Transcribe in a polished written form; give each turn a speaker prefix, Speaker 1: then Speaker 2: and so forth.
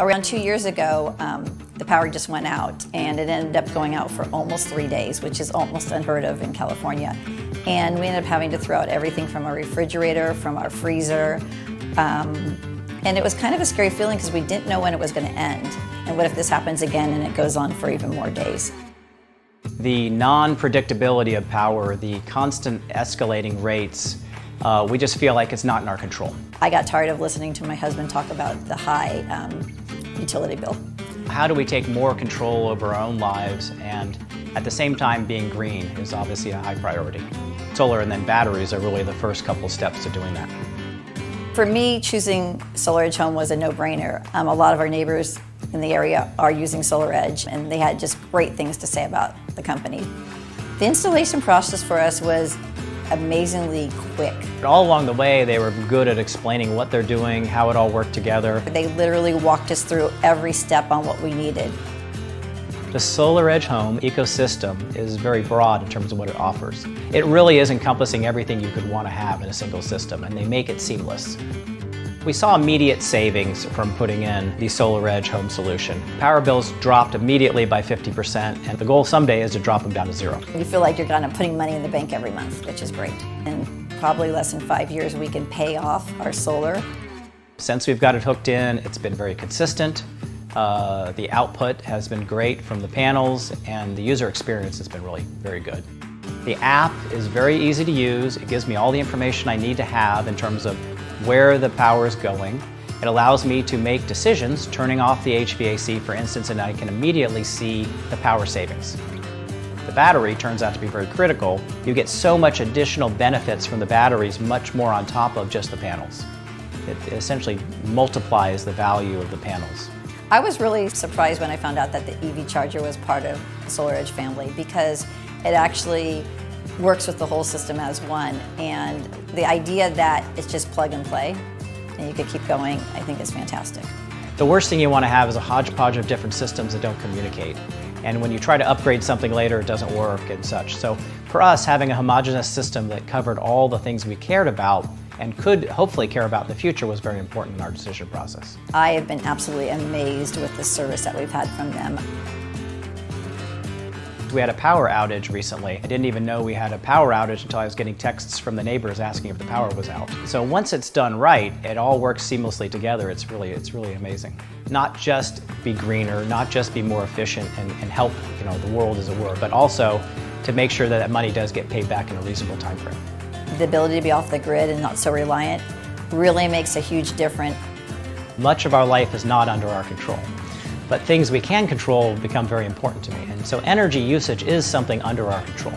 Speaker 1: Around 2 years ago, the power just went out, and it ended up going out for almost 3 days, which is almost unheard of in California. And we ended up having to throw out everything from our refrigerator, from our freezer. And it was kind of a scary feeling because we didn't know when it was going to end. And what if this happens again and it goes on for even more days?
Speaker 2: The non-predictability of power, the constant escalating rates, we just feel like it's not in our control.
Speaker 1: I got tired of listening to my husband talk about the high utility bill.
Speaker 2: How do we take more control over our own lives and at the same time being green is obviously a high priority. Solar and then batteries are really the first couple steps to doing that.
Speaker 1: For me, choosing SolarEdge Home was a no-brainer. A lot of our neighbors in the area are using SolarEdge, and they had just great things to say about the company. The installation process for us was amazingly quick.
Speaker 2: All along the way, they were good at explaining what they're doing, how it all worked together.
Speaker 1: They literally walked us through every step on what we needed.
Speaker 2: The SolarEdge Home ecosystem is very broad in terms of what it offers. It really is encompassing everything you could want to have in a single system, and they make it seamless. We saw immediate savings from putting in the SolarEdge Home solution. Power bills dropped immediately by 50%, and the goal someday is to drop them down to zero.
Speaker 1: You feel like you're kind of putting money in the bank every month, which is great. In probably less than 5 years, we can pay off our solar.
Speaker 2: Since we've got it hooked in, it's been very consistent. The output has been great from the panels, and the user experience has been really very good. The app is very easy to use. It gives me all the information I need to have in terms of where the power is going. It allows me to make decisions, turning off the HVAC, for instance, and I can immediately see the power savings. The battery turns out to be very critical. You get so much additional benefits from the batteries, much more on top of just the panels. It essentially multiplies the value of the panels.
Speaker 1: I was really surprised when I found out that the EV charger was part of the SolarEdge family, because it actually works with the whole system as one. And the idea that it's just plug and play and you could keep going, I think is fantastic.
Speaker 2: The worst thing you want to have is a hodgepodge of different systems that don't communicate. And when you try to upgrade something later, it doesn't work and such. So for us, having a homogeneous system that covered all the things we cared about and could hopefully care about in the future was very important in our decision process.
Speaker 1: I have been absolutely amazed with the service that we've had from them.
Speaker 2: We had a power outage recently. I didn't even know we had a power outage until I was getting texts from the neighbors asking if the power was out. So once it's done right, it all works seamlessly together. It's really amazing. Not just be greener, not just be more efficient and help the world as it were, but also to make sure that that money does get paid back in a reasonable time frame.
Speaker 1: The ability to be off the grid and not so reliant really makes a huge difference.
Speaker 2: Much of our life is not under our control, but things we can control become very important to me. And so energy usage is something under our control.